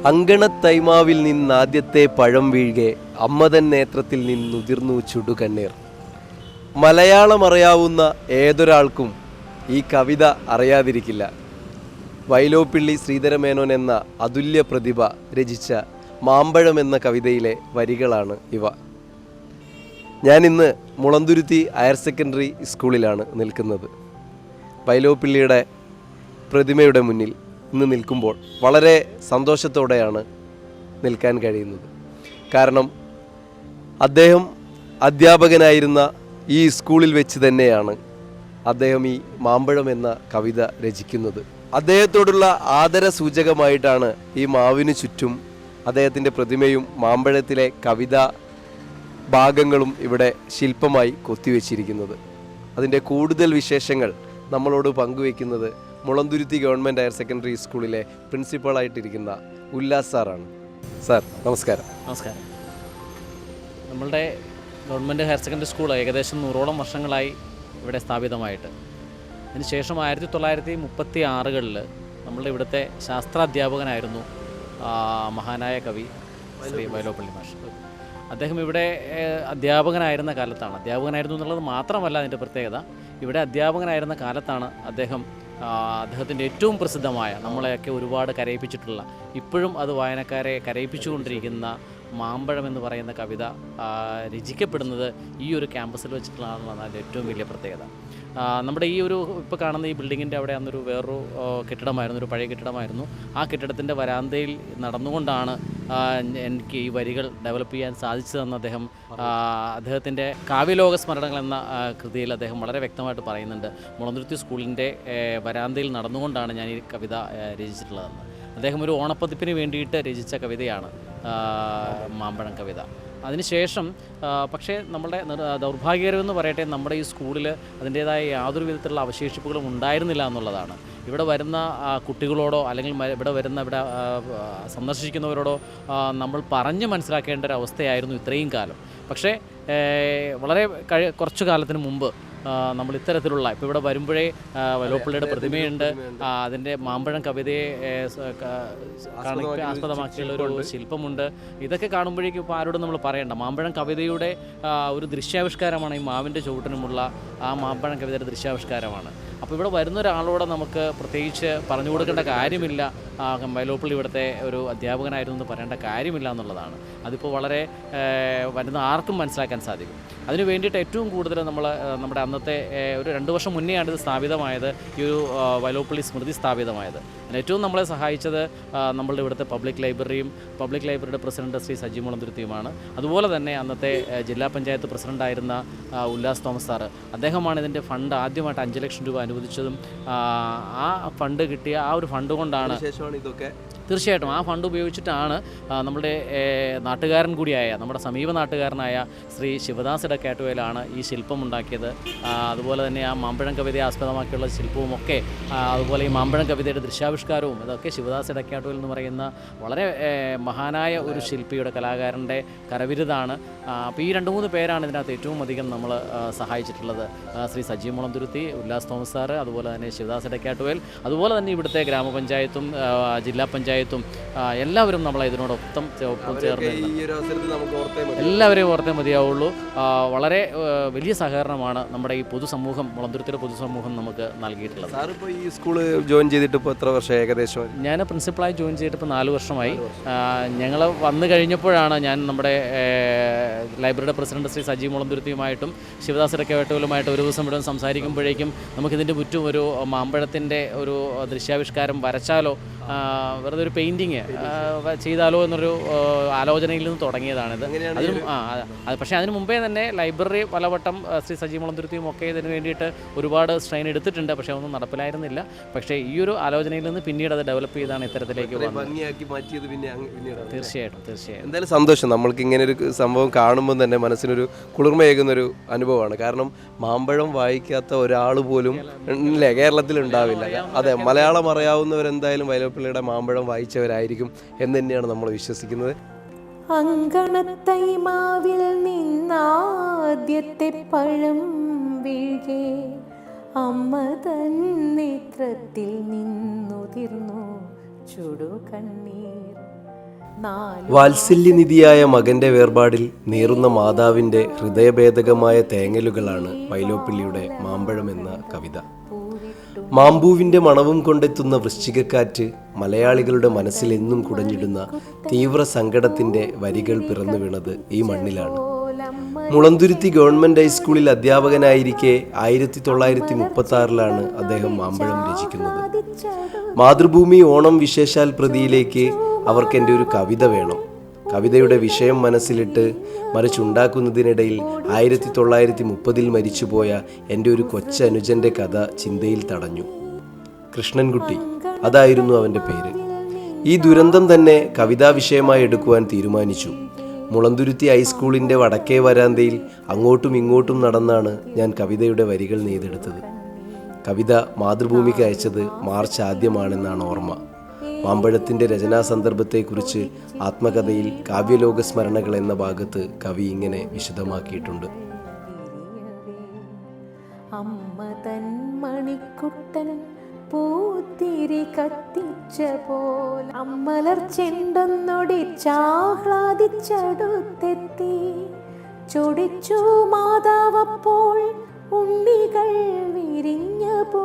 അങ്കണത്തൈമാവിൽ നിന്നാദ്യത്തെ പഴം വീഴ്കെ അമ്മതൻ നേത്രത്തിൽ നിന്നുതിർന്നു ചുടുകണ്ണീർ. മലയാളം അറിയാവുന്ന ഏതൊരാൾക്കും ഈ കവിത അറിയാതിരിക്കില്ല. വൈലോപ്പിള്ളി ശ്രീധരമേനോൻ എന്ന അതുല്യ പ്രതിഭ രചിച്ച മാമ്പഴം എന്ന കവിതയിലെ വരികളാണ് ഇവ. ഞാനിന്ന് മുളന്തുരുത്തി ഹയർ സെക്കൻഡറി സ്കൂളിലാണ് നിൽക്കുന്നത്. വൈലോപ്പിള്ളിയുടെ പ്രതിമയുടെ മുന്നിൽ ഇന്ന് നിൽക്കുമ്പോൾ വളരെ സന്തോഷത്തോടെയാണ് നിൽക്കാൻ കഴിയുന്നത്. കാരണം അദ്ദേഹം അധ്യാപകനായിരുന്ന ഈ സ്കൂളിൽ വെച്ച് തന്നെയാണ് അദ്ദേഹം ഈ മാമ്പഴം എന്ന കവിത രചിക്കുന്നത്. അദ്ദേഹത്തോടുള്ള ആദര സൂചകമായിട്ടാണ് ഈ മാവിന് ചുറ്റും അദ്ദേഹത്തിൻ്റെ പ്രതിമയും മാമ്പഴത്തിലെ കവിതാ ഭാഗങ്ങളും ഇവിടെ ശില്പമായി കൊത്തിവെച്ചിരിക്കുന്നത്. അതിൻ്റെ കൂടുതൽ വിശേഷങ്ങൾ നമ്മളോട് പങ്കുവെക്കുന്നത് മുളന്തുരുത്തി ഗവൺമെൻറ് ഹയർ സെക്കൻഡറി സ്കൂളിലെ പ്രിൻസിപ്പളായിട്ടിരിക്കുന്ന ഉല്ലാസ് സാറാണ്. സാർ നമസ്കാരം. നമസ്കാരം. നമ്മളുടെ ഗവൺമെൻറ് ഹയർ സെക്കൻഡറി സ്കൂൾ ഏകദേശം 100ഓളം വർഷങ്ങളായി ഇവിടെ സ്ഥാപിതമായിട്ട്. അതിനുശേഷം 1936 നമ്മളുടെ ഇവിടുത്തെ ശാസ്ത്രാധ്യാപകനായിരുന്നു മഹാനായ കവി ശ്രീ വൈലോപ്പിള്ളി മാഷ്. അദ്ദേഹം ഇവിടെ അധ്യാപകനായിരുന്ന എന്നുള്ളത് മാത്രമല്ല അതിൻ്റെ പ്രത്യേകത. ഇവിടെ അധ്യാപകനായിരുന്ന കാലത്താണ് അദ്ദേഹത്തിൻ്റെ ഏറ്റവും പ്രസിദ്ധമായ, നമ്മളെയൊക്കെ ഒരുപാട് കരയിപ്പിച്ചിട്ടുള്ള, ഇപ്പോഴും അത് വായനക്കാരെ കരയിപ്പിച്ചുകൊണ്ടിരിക്കുന്ന മാമ്പഴം എന്ന് പറയുന്ന കവിത രചിക്കപ്പെടുന്നത് ഈ ഒരു ക്യാമ്പസിൽ വെച്ചിട്ടുള്ളതാണ് അതിൻ്റെ ഏറ്റവും വലിയ പ്രത്യേകത. നമ്മുടെ ഈ ഒരു ഇപ്പോൾ കാണുന്ന ഈ ബിൽഡിങ്ങിൻ്റെ അവിടെ അന്നൊരു വേറൊരു കെട്ടിടമായിരുന്നു, ഒരു പഴയ കെട്ടിടമായിരുന്നു. ആ കെട്ടിടത്തിൻ്റെ വരാന്തയിൽ നടന്നുകൊണ്ടാണ് എനിക്ക് ഈ വരികൾ ഡെവലപ്പ് ചെയ്യാൻ സാധിച്ചതെന്ന് അദ്ദേഹത്തിൻ്റെ കാവ്യലോക സ്മരണകൾ എന്ന കൃതിയിൽ അദ്ദേഹം വളരെ വ്യക്തമായിട്ട് പറയുന്നുണ്ട്. മുളന്തുരുത്തി സ്കൂളിൻ്റെ വരാന്തയിൽ നടന്നുകൊണ്ടാണ് ഞാൻ ഈ കവിത രചിച്ചിട്ടുള്ളതെന്ന്. അദ്ദേഹം ഒരു ഓണപ്പതിപ്പിന് വേണ്ടിയിട്ട് രചിച്ച കവിതയാണ് മാമ്പഴം കവിത. അതിനുശേഷം പക്ഷേ നമ്മളുടെ ദൗർഭാഗ്യകരമെന്ന് പറയട്ടെ, നമ്മുടെ ഈ സ്കൂളിൽ അതിൻ്റേതായ യാതൊരു വിധത്തിലുള്ള അവശേഷിപ്പുകളും ഉണ്ടായിരുന്നില്ല എന്നുള്ളതാണ്. ഇവിടെ വരുന്ന കുട്ടികളോടോ അല്ലെങ്കിൽ ഇവിടെ സന്ദർശിക്കുന്നവരോടോ നമ്മൾ പറഞ്ഞ് മനസ്സിലാക്കേണ്ട ഒരു അവസ്ഥയായിരുന്നു ഇത്രയും കാലം. പക്ഷേ വളരെ കുറച്ചു കാലത്തിന് മുമ്പ് നമ്മൾ ഇത്തരത്തിലുള്ള ഇപ്പോൾ ഇവിടെ വരുമ്പോഴേ വൈലോപ്പിള്ളിയുടെ പ്രതിമയുണ്ട്, അതിൻ്റെ മാമ്പഴം കവിതയെ ആസ്പദമാക്കിയുള്ളൊരു ശില്പമുണ്ട്. ഇതൊക്കെ കാണുമ്പോഴേക്കും ഇപ്പോൾ ആരോടും നമ്മൾ പറയേണ്ട മാമ്പഴം കവിതയുടെ ഒരു ദൃശ്യാവിഷ്കാരമാണ് ഈ മാവിൻ്റെ ചുവട്ടിനുമുള്ള ആ മാമ്പഴം കവിതയുടെ ദൃശ്യാവിഷ്കാരമാണ്. അപ്പോൾ ഇവിടെ വരുന്ന ഒരാളോട് നമുക്ക് പ്രത്യേകിച്ച് പറഞ്ഞു കൊടുക്കേണ്ട കാര്യമില്ല, വൈലോപ്പിള്ളി ഇവിടുത്തെ ഒരു അധ്യാപകനായിരുന്നു എന്ന് പറയേണ്ട കാര്യമില്ല എന്നുള്ളതാണ്. അതിപ്പോൾ വളരെ വരുന്ന ആർക്കും മനസ്സിലാക്കാൻ സാധിക്കും. അതിന് വേണ്ടിയിട്ട് ഏറ്റവും കൂടുതൽ നമ്മുടെ അന്നത്തെ ഒരു 2 വർഷം മുന്നെയാണ് ഇത് സ്ഥാപിതമായത്, ഈ ഒരു വൈലോപ്പിള്ളി സ്മൃതി സ്ഥാപിതമായത്. ഏറ്റവും നമ്മളെ സഹായിച്ചത് നമ്മളുടെ ഇവിടുത്തെ പബ്ലിക് ലൈബ്രറിയുടെ പ്രസിഡന്റ് ശ്രീ സജി മുളന്തുരുത്തിയുമാണ്. അതുപോലെ തന്നെ അന്നത്തെ ജില്ലാ പഞ്ചായത്ത് പ്രസിഡൻ്റായിരുന്ന ഉല്ലാസ് തോമസ് സാറ്, അദ്ദേഹമാണ് ഇതിൻ്റെ ഫണ്ട് ആദ്യമായിട്ട് 5 ലക്ഷം രൂപ അനുവദിച്ചതും. ആ ഫണ്ട് കിട്ടിയ ആ ഒരു ഫണ്ട് കൊണ്ടാണ് ഇതൊക്കെ തീർച്ചയായിട്ടും ആ ഫണ്ട് ഉപയോഗിച്ചിട്ടാണ് നമ്മുടെ നാട്ടുകാരൻ കൂടിയായ, നമ്മുടെ സമീപ നാട്ടുകാരനായ ശ്രീ ശിവദാസ് ഇടക്കാട്ടുവയിലാണ് ഈ ശില്പം ഉണ്ടാക്കിയത്. അതുപോലെ തന്നെ ആ മാമ്പഴം കവിതയെ ആസ്പദമാക്കിയുള്ള ശില്പവുമൊക്കെ, അതുപോലെ ഈ മാമ്പഴം കവിതയുടെ ദൃശ്യാവിഷ്കാരവും, ഇതൊക്കെ ശിവദാസ് ഇടക്കാട്ടുവയിൽ എന്ന് പറയുന്ന വളരെ മഹാനായ ഒരു ശില്പിയുടെ, കലാകാരൻ്റെ കരവിരുതാണ്. അപ്പോൾ ഈ 2-3 പേരാണ് ഇതിനകത്ത് ഏറ്റവും അധികം നമ്മൾ സഹായിച്ചിട്ടുള്ളത്. ശ്രീ സജി മുളന്തുരുത്തി, ഉല്ലാസ് തോമസ് സാറ്, അതുപോലെ തന്നെ ശിവദാസ് ഇടക്കാട്ടുവയിൽ, അതുപോലെ തന്നെ ഇവിടുത്തെ ഗ്രാമപഞ്ചായത്തും ജില്ലാ പഞ്ചായത്തും എല്ലാവരും നമ്മളെ ഇതിനോടൊപ്പം ചേർന്ന് എല്ലാവരെയും ഓർത്തേ മതിയാവുള്ളൂ. വളരെ വലിയ സഹകരണമാണ് നമ്മുടെ ഈ പൊതുസമൂഹം, മുളന്തുരുത്തിയുടെ പൊതുസമൂഹം നമുക്ക് നൽകിയിട്ടുള്ളത്. സാറിപ്പോൾ ഈ സ്കൂൾ ജോയിൻ ചെയ്തിട്ട് ഇപ്പോൾ എത്ര വർഷം ഏകദേശം? ഞാൻ പ്രിൻസിപ്പളായി ജോയിൻ ചെയ്തിട്ട് ഇപ്പോൾ 4 വർഷമായി. ഞങ്ങൾ വന്നു കഴിഞ്ഞപ്പോഴാണ് ഞാൻ നമ്മുടെ ലൈബ്രറിയുടെ പ്രസിഡന്റ് ശ്രീ സജി മുളന്തുരുത്തിയുമായിട്ടും ശിവദാസ് ഇടക്കാട്ടുവയിലുമായിട്ട് ഒരു ദിവസം ഇവിടെ സംസാരിക്കുമ്പോഴേക്കും നമുക്കിതിൻ്റെ ചുറ്റും ഒരു മാമ്പഴത്തിൻ്റെ ഒരു ദൃശ്യാവിഷ്കാരം വരച്ചാലോ, വെറുതെ ഒരു പെയിൻറ്റിങ് ചെയ്താലോ എന്നൊരു ആലോചനയിൽ നിന്ന് തുടങ്ങിയതാണിത്. പക്ഷേ അതിന് മുമ്പേ തന്നെ ലൈബ്രറി പലവട്ടം ശ്രീ സജി മുളന്തുരുത്തിയും ഒക്കെ ഇതിന് വേണ്ടിയിട്ട് ഒരുപാട് സ്ട്രെയിൻ എടുത്തിട്ടുണ്ട്. പക്ഷേ ഒന്നും നടപ്പിലായിരുന്നില്ല. പക്ഷേ ഈ ഒരു ആലോചനയിൽ നിന്ന് പിന്നീട് അത് ഡെവലപ്പ് ചെയ്താണ് ഇത്തരത്തിലേക്ക് മാറ്റിയത്. തീർച്ചയായിട്ടും എന്തായാലും സന്തോഷം. നമ്മൾക്ക് ഇങ്ങനെ ഒരു സംഭവം കാണുമ്പോൾ തന്നെ മനസ്സിനൊരു കുളിർമയേകുന്നൊരു അനുഭവമാണ്. കാരണം മാമ്പഴം വായിക്കാത്ത ഒരാൾ പോലും കേരളത്തിൽ ഉണ്ടാവില്ല. അതെ, മലയാളം അറിയാവുന്നവരെന്തായാലും വൈലോപ്പിള്ളിയുടെ മാമ്പഴം വായിച്ചവരായിരിക്കും എന്ന് തന്നെയാണ് നമ്മൾ വിശ്വസിക്കുന്നത്. അങ്കണത്തൈമാവിൽ നിന്നാദ്യത്തെ പഴം വീഴേ അമ്മ തൻ നേത്രത്തിൽ നിന്നുതിർന്നു ചുടുകണ്ണീർ. വാത്സല്യനിധിയായ മകന്റെ വേർപാടിൽ നീറുന്ന മാതാവിന്റെ ഹൃദയഭേദകമായ തേങ്ങലുകളാണ് വൈലോപ്പിള്ളിയുടെ മാമ്പഴം എന്ന കവിത. മാമ്പൂവിന്റെ മണവും കൊണ്ടെത്തുന്ന വൃശ്ചികക്കാറ്റ് മലയാളികളുടെ മനസ്സിൽ എന്നും കുടഞ്ഞിടുന്ന തീവ്ര സങ്കടത്തിന്റെ വരികൾ പിറന്നു വീണത് ഈ മണ്ണിലാണ്. മുളന്തുരുത്തി ഗവൺമെന്റ് ഹൈസ്കൂളിൽ അധ്യാപകനായിരിക്കെ 1936 അദ്ദേഹം മാമ്പഴം രചിക്കുന്നത്. മാതൃഭൂമി ഓണം വിശേഷാൽ പ്രതിയിലേക്ക് അവർക്ക് എൻ്റെ ഒരു കവിത വേണം. കവിതയുടെ വിഷയം മനസ്സിലിട്ട് മറിച്ചുണ്ടാക്കുന്നതിനിടയിൽ 1930 മരിച്ചുപോയ എൻ്റെ ഒരു കൊച്ചനുജൻ്റെ കഥ ചിന്തയിൽ തടഞ്ഞു. കൃഷ്ണൻകുട്ടി, അതായിരുന്നു അവൻ്റെ പേര്. ഈ ദുരന്തം തന്നെ കവിതാ വിഷയമായി എടുക്കുവാൻ തീരുമാനിച്ചു. മുളന്തുരുത്തി ഹൈസ്കൂളിൻ്റെ വടക്കേ വരാന്തയിൽ അങ്ങോട്ടും ഇങ്ങോട്ടും നടന്നാണ് ഞാൻ കവിതയുടെ വരികൾ നെയ്തെടുത്തത്. കവിത മാതൃഭൂമിക്ക് അയച്ചത് മാർച്ച് ആദ്യമാണെന്നാണ് ഓർമ്മ. മാമ്പഴത്തിൻ്റെ രചനാ സന്ദർഭത്തെക്കുറിച്ച് ആത്മകഥയിൽ കാവ്യലോക സ്മരണകൾ എന്ന ഭാഗത്ത് കവി ഇങ്ങനെ വിശദമാക്കിയിട്ടുണ്ട്. അമ്മ തൻ മണിക്കുട്ടൻ പൂത്തിരി കത്തിച്ച പോൽ അമ്മലർ ചെണ്ടൊന്നൊടിച്ചാഹ്ലാദിച്ചടുത്തെത്തി ചൊടിച്ചു മാതാവപ്പോൾ ഉണ്ണികൾ വിരിഞ്ഞ പോ